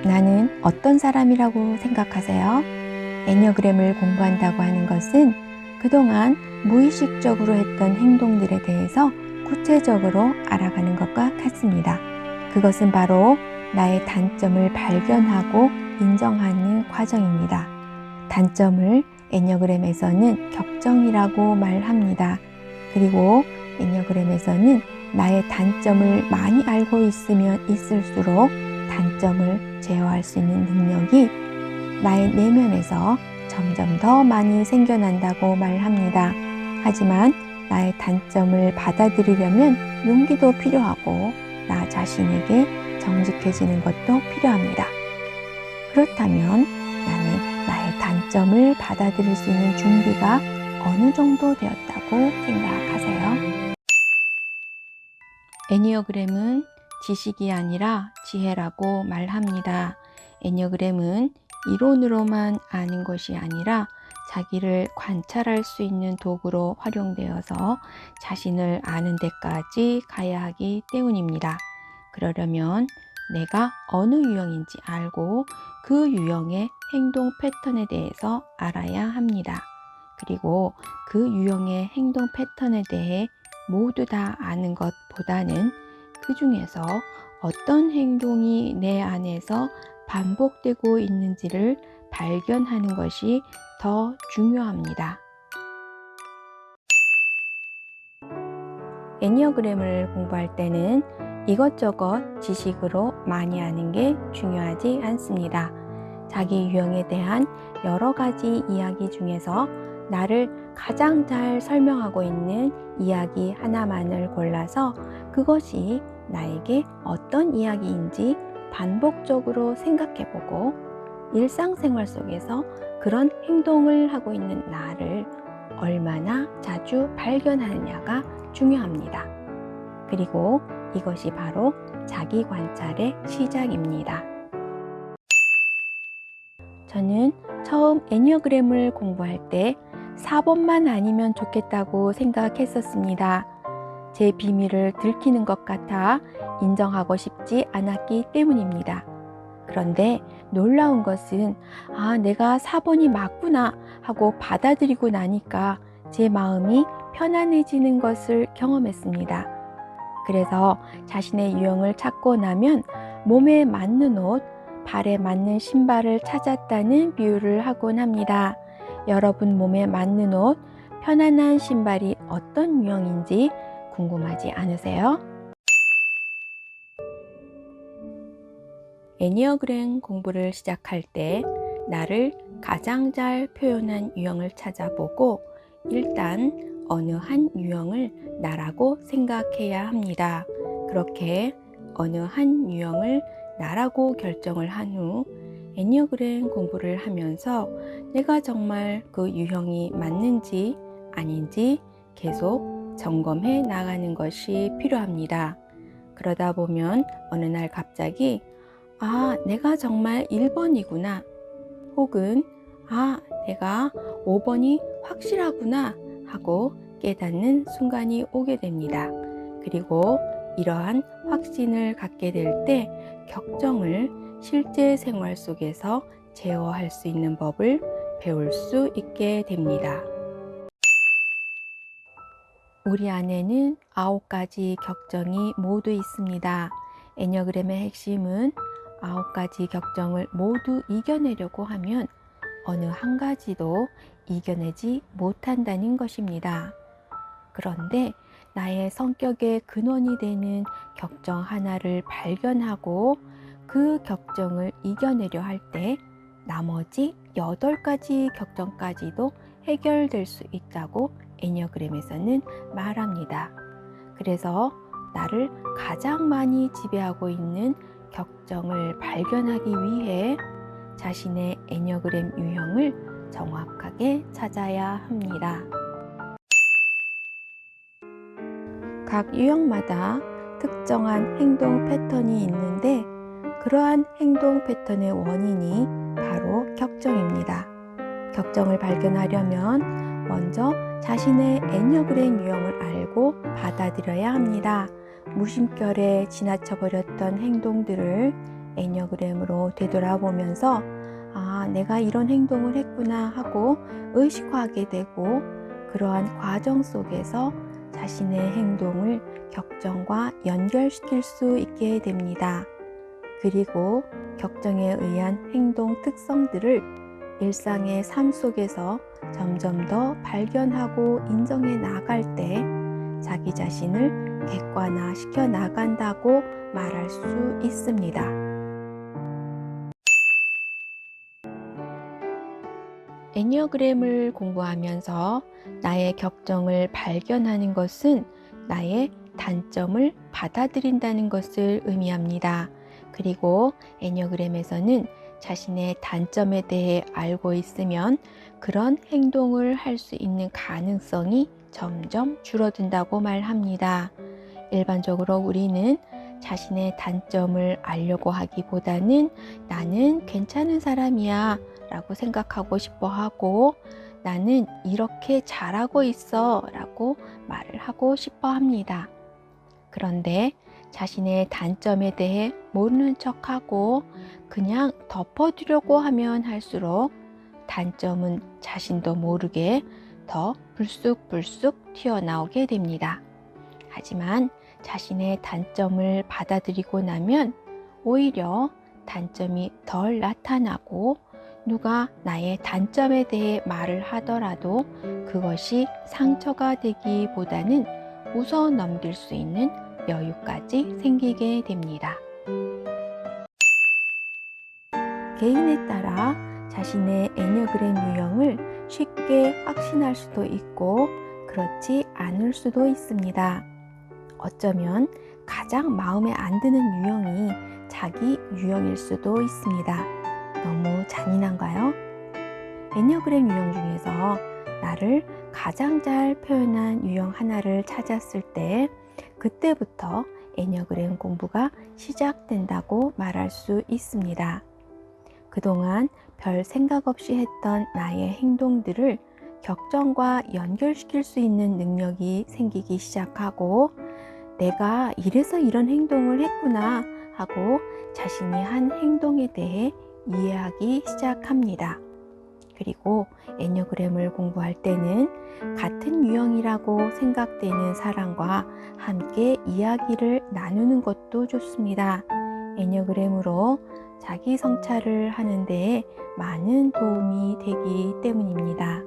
나는 어떤 사람이라고 생각하세요? 애니어그램을 공부한다고 하는 것은 그동안 무의식적으로 했던 행동들에 대해서 구체적으로 알아가는 것과 같습니다. 그것은 바로 나의 단점을 발견하고 인정하는 과정입니다. 단점을 애니어그램에서는 격정이라고 말합니다. 그리고 애니어그램에서는 나의 단점을 많이 알고 있으면 있을수록 단점을 제어할 수 있는 능력이 나의 내면에서 점점 더 많이 생겨난다고 말합니다. 하지만 나의 단점을 받아들이려면 용기도 필요하고 나 자신에게 정직해지는 것도 필요합니다. 그렇다면 나는 나의 단점을 받아들일 수 있는 준비가 어느 정도 되었다고 생각하세요? 애니어그램은 지식이 아니라 지혜라고 말합니다. 애니어그램은 이론으로만 아는 것이 아니라 자기를 관찰할 수 있는 도구로 활용되어서 자신을 아는 데까지 가야 하기 때문입니다. 그러려면 내가 어느 유형인지 알고 그 유형의 행동 패턴에 대해서 알아야 합니다. 그리고 그 유형의 행동 패턴에 대해 모두 다 아는 것보다는 그 중에서 어떤 행동이 내 안에서 반복되고 있는지를 발견하는 것이 더 중요합니다. 애니어그램을 공부할 때는 이것저것 지식으로 많이 아는 게 중요하지 않습니다. 자기 유형에 대한 여러 가지 이야기 중에서 나를 가장 잘 설명하고 있는 이야기 하나만을 골라서 그것이 나에게 어떤 이야기인지 반복적으로 생각해보고 일상생활 속에서 그런 행동을 하고 있는 나를 얼마나 자주 발견하느냐가 중요합니다. 그리고 이것이 바로 자기 관찰의 시작입니다. 저는 처음 애니어그램을 공부할 때 4번만 아니면 좋겠다고 생각했었습니다. 제 비밀을 들키는 것 같아 인정하고 싶지 않았기 때문입니다. 그런데 놀라운 것은 내가 4번이 맞구나 하고 받아들이고 나니까 제 마음이 편안해지는 것을 경험했습니다. 그래서 자신의 유형을 찾고 나면 몸에 맞는 옷, 발에 맞는 신발을 찾았다는 비유를 하곤 합니다. 여러분 몸에 맞는 옷, 편안한 신발이 어떤 유형인지 궁금하지 않으세요? 애니어그램 공부를 시작할 때 나를 가장 잘 표현한 유형을 찾아보고 일단 어느 한 유형을 나라고 생각해야 합니다. 그렇게 어느 한 유형을 나라고 결정을 한 후 애니어그램 공부를 하면서 내가 정말 그 유형이 맞는지 아닌지 계속 점검해 나가는 것이 필요합니다. 그러다 보면 어느 날 갑자기 내가 정말 1번이구나 혹은 내가 5번이 확실하구나 하고 깨닫는 순간이 오게 됩니다. 그리고 이러한 확신을 갖게 될 때 격정을 실제 생활 속에서 제어할 수 있는 법을 배울 수 있게 됩니다. 우리 안에는 9가지 격정이 모두 있습니다. 애니어그램의 핵심은 9가지 격정을 모두 이겨내려고 하면 어느 한 가지도 이겨내지 못한다는 것입니다. 그런데 나의 성격의 근원이 되는 격정 하나를 발견하고 그 격정을 이겨내려 할 때 나머지 8가지 격정까지도 해결될 수 있다고 애니어그램에서는 말합니다. 그래서 나를 가장 많이 지배하고 있는 격정을 발견하기 위해 자신의 애니어그램 유형을 정확하게 찾아야 합니다. 각 유형마다 특정한 행동 패턴이 있는데 그러한 행동 패턴의 원인이 바로 격정입니다. 격정을 발견하려면 먼저 자신의 애니어그램 유형을 알고 받아들여야 합니다. 무심결에 지나쳐버렸던 행동들을 애니어그램으로 되돌아보면서 내가 이런 행동을 했구나 하고 의식화하게 되고, 그러한 과정 속에서 자신의 행동을 격정과 연결시킬 수 있게 됩니다. 그리고 격정에 의한 행동 특성들을 일상의 삶 속에서 점점 더 발견하고 인정해 나갈 때 자기 자신을 객관화시켜 나간다고 말할 수 있습니다. 애니어그램을 공부하면서 나의 격정을 발견하는 것은 나의 단점을 받아들인다는 것을 의미합니다. 그리고 애니어그램에서는 자신의 단점에 대해 알고 있으면 그런 행동을 할 수 있는 가능성이 점점 줄어든다고 말합니다. 일반적으로 우리는 자신의 단점을 알려고 하기보다는 나는 괜찮은 사람이야 라고 생각하고 싶어 하고, 나는 이렇게 잘하고 있어 라고 말을 하고 싶어 합니다. 그런데 자신의 단점에 대해 모르는 척하고 그냥 덮어두려고 하면 할수록 단점은 자신도 모르게 더 불쑥불쑥 튀어나오게 됩니다. 하지만 자신의 단점을 받아들이고 나면 오히려 단점이 덜 나타나고, 누가 나의 단점에 대해 말을 하더라도 그것이 상처가 되기보다는 웃어 넘길 수 있는 여유까지 생기게 됩니다. 개인에 따라 자신의 애니어그램 유형을 쉽게 확신할 수도 있고 그렇지 않을 수도 있습니다. 어쩌면 가장 마음에 안 드는 유형이 자기 유형일 수도 있습니다. 너무 잔인한가요? 애니어그램 유형 중에서 나를 가장 잘 표현한 유형 하나를 찾았을 때 그때부터 애니어그램 공부가 시작된다고 말할 수 있습니다. 그동안 별 생각 없이 했던 나의 행동들을 격정과 연결시킬 수 있는 능력이 생기기 시작하고, 내가 이래서 이런 행동을 했구나 하고 자신이 한 행동에 대해 이해하기 시작합니다. 그리고 애니어그램을 공부할 때는 같은 유형이라고 생각되는 사람과 함께 이야기를 나누는 것도 좋습니다. 애니어그램으로 자기 성찰을 하는 데 많은 도움이 되기 때문입니다.